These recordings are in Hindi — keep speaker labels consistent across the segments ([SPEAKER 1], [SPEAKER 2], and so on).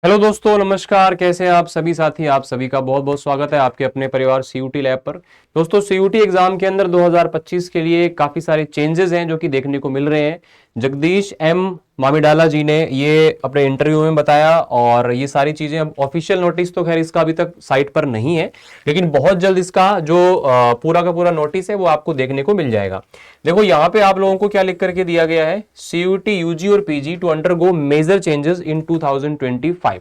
[SPEAKER 1] हेलो दोस्तों, नमस्कार। कैसे हैं आप सभी साथी? आप सभी का बहुत बहुत स्वागत है आपके अपने परिवार सीयूटी लैब पर। दोस्तों, सीयूटी एग्जाम के अंदर 2025 के लिए काफी सारे चेंजेस हैं जो कि देखने को मिल रहे हैं। जगदीश एम मामिडाला जी ने ये अपने इंटरव्यू में बताया और ये सारी चीजें अब ऑफिशियल नोटिस तो खैर इसका अभी तक साइट पर नहीं है, लेकिन बहुत जल्द इसका जो पूरा का पूरा नोटिस है वो आपको देखने को मिल जाएगा। देखो यहाँ पे आप लोगों को क्या लिख करके दिया गया है, सीयूटी यूजी और PG to undergo major changes in 2025,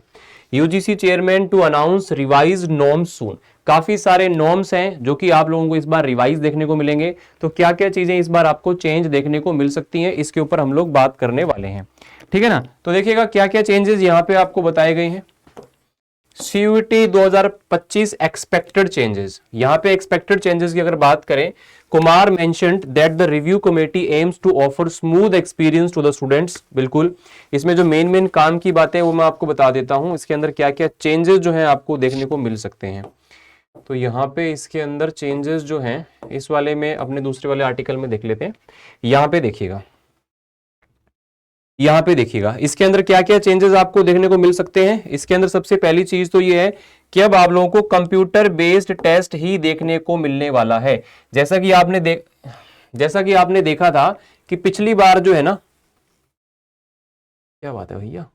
[SPEAKER 1] UGC chairman to announce revised norms soon. काफी सारे नॉर्म्स हैं जो कि आप लोगों को इस बार रिवाइज देखने को मिलेंगे। तो क्या क्या चीजें इस बार आपको चेंज देखने को मिल सकती हैं, इसके ऊपर हम लोग बात करने वाले हैं। ठीक है ना? तो देखिएगा क्या क्या चेंजेस यहाँ पे आपको बताए गए हैं। CUT 2025 expected changes. यहां पे एक्सपेक्टेड चेंजेस की अगर बात करें, Kumar mentioned that the review committee aims to offer smooth experience to the students. बिल्कुल, इसमें जो मेन काम की बातें वो मैं आपको बता देता हूं, इसके अंदर क्या क्या चेंजेस जो हैं आपको देखने को मिल सकते हैं। तो यहाँ पे इसके अंदर चेंजेस जो हैं, इस वाले में अपने दूसरे वाले आर्टिकल में देख लेते हैं। यहाँ पे देखिएगा, यहाँ पे देखिएगा इसके अंदर क्या क्या चेंजेस आपको देखने को मिल सकते हैं। इसके अंदर सबसे पहली चीज तो ये है कि अब आप लोगों को कंप्यूटर बेस्ड टेस्ट ही देखने को मिलने वाला है। जैसा कि आपने देखा था कि पिछली बार जो है ना, क्या बात है भैया,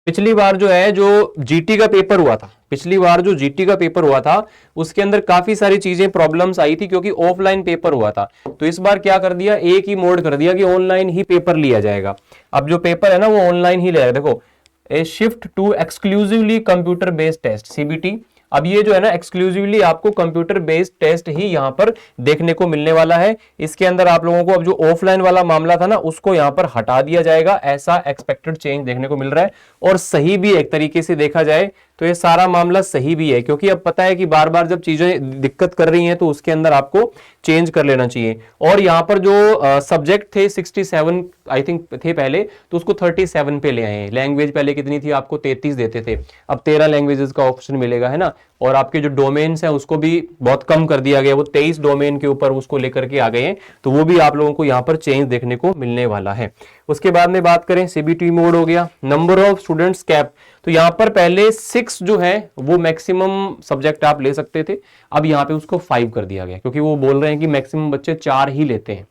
[SPEAKER 1] पिछली बार जो है जो जीटी का पेपर हुआ था, पिछली बार जो जीटी का पेपर हुआ था उसके अंदर काफी सारी चीजें प्रॉब्लम्स आई थी क्योंकि ऑफलाइन पेपर हुआ था। तो इस बार क्या कर दिया, एक ही मोड कर दिया कि ऑनलाइन ही पेपर लिया जाएगा। अब जो पेपर है ना वो ऑनलाइन ही लेगा। देखो, a shift to exclusively computer based test CBT. अब ये जो है ना एक्सक्लूसिवली आपको कंप्यूटर बेस्ड टेस्ट ही यहां पर देखने को मिलने वाला है। इसके अंदर आप लोगों को अब जो ऑफलाइन वाला मामला था ना उसको यहां पर हटा दिया जाएगा, ऐसा एक्सपेक्टेड चेंज देखने को मिल रहा है। और सही भी एक तरीके से देखा जाए तो ये सारा मामला सही भी है, क्योंकि अब पता है कि बार बार जब चीजें दिक्कत कर रही हैं तो उसके अंदर आपको चेंज कर लेना चाहिए। और यहां पर जो सब्जेक्ट थे 67 आई थिंक थे पहले, तो उसको 37 पे ले आए हैं। लैंग्वेज पहले कितनी थी, आपको 33 देते थे, अब 13 लैंग्वेजेस का ऑप्शन मिलेगा, है ना। और आपके जो डोमेन्स हैं उसको भी बहुत कम कर दिया गया, वो 23 डोमेन के ऊपर उसको लेकर के आ गए हैं। तो वो भी आप लोगों को यहाँ पर चेंज देखने को मिलने वाला है। उसके बाद में बात करें, सीबीटी मोड हो गया, नंबर ऑफ स्टूडेंट्स कैप। तो यहाँ पर पहले 6 जो है वो मैक्सिमम सब्जेक्ट आप ले सकते थे, अब यहाँ पे उसको 5 कर दिया गया, क्योंकि वो बोल रहे हैं कि मैक्सिमम बच्चे 4 ही लेते हैं,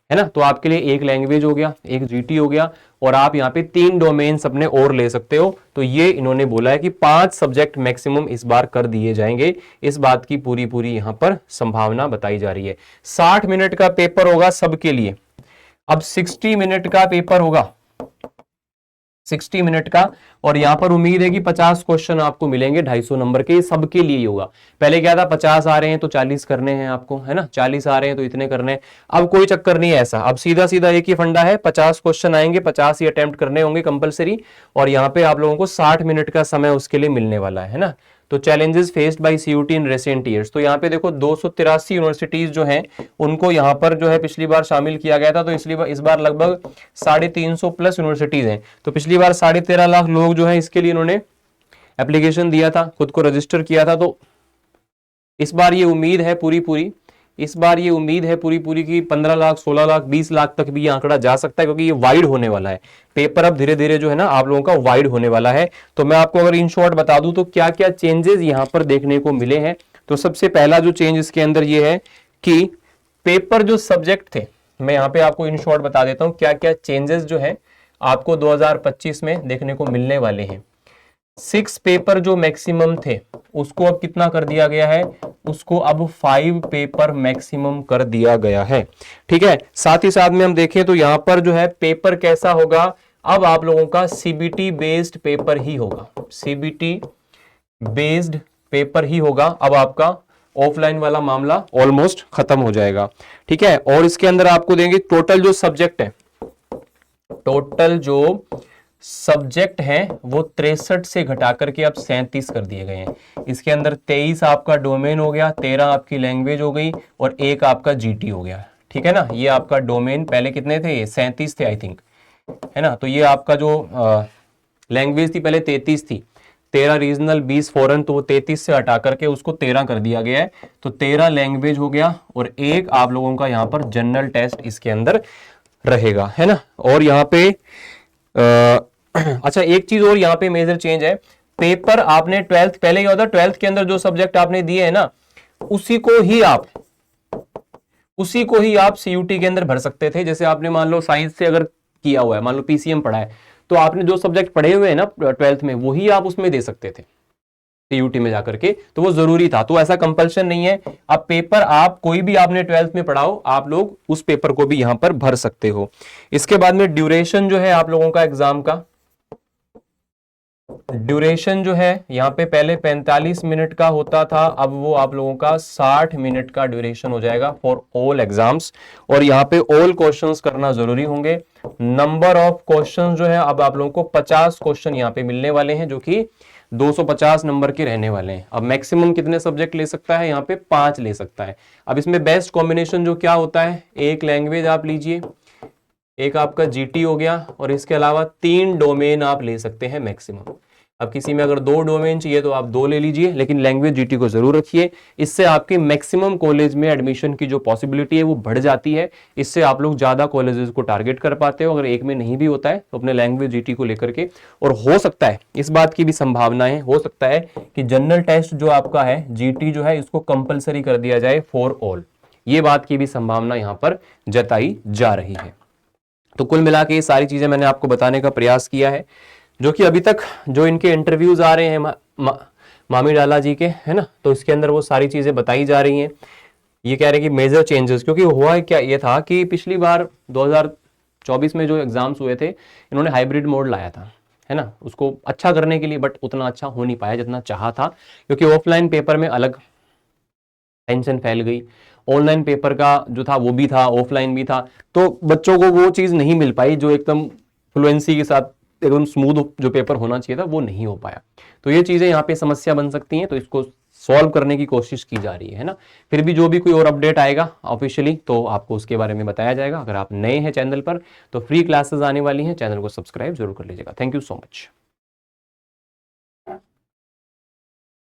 [SPEAKER 1] है ना। तो आपके लिए एक लैंग्वेज हो गया, एक जीटी हो गया, और आप यहाँ पे 3 डोमेन्स अपने और ले सकते हो। तो ये इन्होंने बोला है कि 5 सब्जेक्ट मैक्सिमम इस बार कर दिए जाएंगे। इस बात की पूरी पूरी यहाँ पर संभावना बताई जा रही है। 60 मिनट का पेपर होगा सबके लिए, अब 60 मिनट का पेपर होगा, 60 मिनट का। और यहां पर उम्मीद है कि 50 क्वेश्चन आपको मिलेंगे 250 नंबर के, सबके लिए ही होगा। पहले क्या था, 50 आ रहे हैं तो 40 करने हैं आपको, है ना, 40 आ रहे हैं तो इतने करने हैं। अब कोई चक्कर नहीं है ऐसा, अब सीधा सीधा एक ही फंडा है, 50 क्वेश्चन आएंगे, 50 ही अटेम्प्ट करने होंगे कंपलसरी। और यहाँ पे आप लोगों को 60 मिनट का समय उसके लिए मिलने वाला है ना। तो challenges faced by CUT in recent years, तो यहाँ पे देखो 283 यूनिवर्सिटीज जो हैं उनको यहाँ पर जो है पिछली बार शामिल किया गया था। तो इसलिए इस बार लगभग 350 प्लस यूनिवर्सिटीज हैं। तो पिछली बार 13.5 लाख लोग जो है इसके लिए इन्होंने एप्लीकेशन दिया था, खुद को रजिस्टर किया था। तो इस बार ये उम्मीद है पूरी पूरी, इस बार ये उम्मीद है पूरी पूरी की 15 लाख, 16 लाख, 20 लाख तक भी ये आंकड़ा जा सकता है, क्योंकि ये वाइड होने वाला है पेपर। अब धीरे धीरे जो है ना आप लोगों का वाइड होने वाला है। तो मैं आपको अगर इन शॉर्ट बता दूं तो क्या क्या चेंजेस यहां पर देखने को मिले हैं। तो सबसे पहला जो चेंज इसके अंदर ये है कि पेपर जो सब्जेक्ट थे, मैं यहाँ पे आपको इन शॉर्ट बता देता हूं क्या क्या चेंजेस जो है आपको 2025 में देखने को मिलने वाले हैं। 6 पेपर जो मैक्सिमम थे उसको अब कितना कर दिया गया है, उसको अब 5 पेपर मैक्सिमम कर दिया गया है। ठीक है, साथ ही साथ में हम देखें तो यहां पर जो है पेपर कैसा होगा, अब आप लोगों का सीबीटी बेस्ड पेपर ही होगा, सीबीटी बेस्ड पेपर ही होगा। अब आपका ऑफलाइन वाला मामला ऑलमोस्ट खत्म हो जाएगा। ठीक है, और इसके अंदर आपको देंगे टोटल जो सब्जेक्ट है, टोटल जो सब्जेक्ट हैं वो 63 से घटा करके अब 37 कर दिए गए हैं। इसके अंदर 23 आपका डोमेन हो गया, 13 आपकी लैंग्वेज हो गई, और 1 आपका जीटी हो गया। ठीक है ना, ये आपका डोमेन पहले कितने थे, 37 थे आई थिंक, है ना। तो ये आपका जो लैंग्वेज थी पहले 33 थी, 13 रीजनल, 20 फॉरेन, तो वो 33 से हटा करके उसको 13 कर दिया गया है। तो 13 लैंग्वेज हो गया, और 1 आप लोगों का यहाँ पर जनरल टेस्ट इसके अंदर रहेगा, है ना। और यहाँ पे अच्छा, एक चीज और यहाँ पे मेजर चेंज है, पेपर आपने 12th, पहले क्या होता है 12th के अंदर जो सब्जेक्ट आपने दिए है ना, उसी को ही आप सीयूटी के अंदर भर सकते थे। जैसे आपने मान लो साइंस से अगर किया हुआ है, मान लो पीसीएम पढ़ा है, तो आपने जो सब्जेक्ट पढ़े हुए हैं ना 12th में, वही आप उसमें दे सकते थे सीयूटी में जाकर के, तो वो जरूरी था। तो ऐसा कंपल्शन नहीं है, अब पेपर आप कोई भी आपने 12th में पढ़ाओ, आप लोग उस पेपर को भी यहां पर भर सकते हो। इसके बाद में ड्यूरेशन जो है आप लोगों का एग्जाम का, ड्यूरेशन जो है यहाँ पे पहले 45 मिनट का होता था, अब वो आप लोगों का 60 मिनट का ड्यूरेशन हो जाएगा फॉर ऑल एग्जाम्स। और यहाँ पे ऑल क्वेश्चंस करना जरूरी होंगे। नंबर ऑफ क्वेश्चंस जो है अब आप लोगों को 50 क्वेश्चन यहाँ पे मिलने वाले हैं, जो कि 250 नंबर के रहने वाले हैं। अब मैक्सिमम कितने सब्जेक्ट ले सकता है, यहाँ पे 5 ले सकता है। अब इसमें बेस्ट कॉम्बिनेशन जो क्या होता है, एक लैंग्वेज आप लीजिए, एक आपका जीटी हो गया, और इसके अलावा 3 डोमेन आप ले सकते हैं मैक्सिमम। अब किसी में अगर 2 डोमेन चाहिए तो आप 2 ले लीजिए, लेकिन लैंग्वेज जीटी को जरूर रखिए। इससे आपके मैक्सिमम कॉलेज में एडमिशन की जो पॉसिबिलिटी है वो बढ़ जाती है। इससे आप लोग ज्यादा कॉलेजेस को टारगेट कर पाते हो। अगर एक में नहीं भी होता है तो अपने लैंग्वेज जीटी को लेकर के, और हो सकता है, इस बात की भी संभावनाएं हो सकता है कि जनरल टेस्ट जो आपका है जीटी जो है, इसको कंपलसरी कर दिया जाए फॉर ऑल। ये बात की भी संभावना यहां पर जताई जा रही है। तो कुल मिला के ये सारी चीजें मैंने आपको बताने का प्रयास किया है, जो कि अभी तक जो इनके इंटरव्यूज आ रहे हैं मामी डाला जी के, है ना, तो इसके अंदर वो सारी चीजें बताई जा रही हैं। ये कह रहे हैं कि मेजर चेंजेस, क्योंकि हुआ क्या ये था कि पिछली बार 2024 में जो एग्जाम्स हुए थे, इन्होंने हाइब्रिड मोड लाया था, है ना, उसको अच्छा करने के लिए, बट उतना अच्छा हो नहीं पाया जितना चाहा था, क्योंकि ऑफलाइन पेपर में अलग टेंशन फैल गई, ऑनलाइन पेपर का जो था वो भी था, ऑफलाइन भी था, तो बच्चों को वो चीज नहीं मिल पाई जो एकदम फ्लुएंसी के साथ एकदम स्मूथ जो पेपर होना चाहिए था वो नहीं हो पाया। तो ये चीजें यहाँ पे समस्या बन सकती हैं, तो इसको सॉल्व करने की कोशिश की जा रही है ना। फिर भी जो भी कोई और अपडेट आएगा ऑफिशियली तो आपको उसके बारे में बताया जाएगा। अगर आप नए हैं चैनल पर तो फ्री क्लासेस आने वाली हैं, चैनल को सब्सक्राइब जरूर कर लीजिएगा। Thank you so much.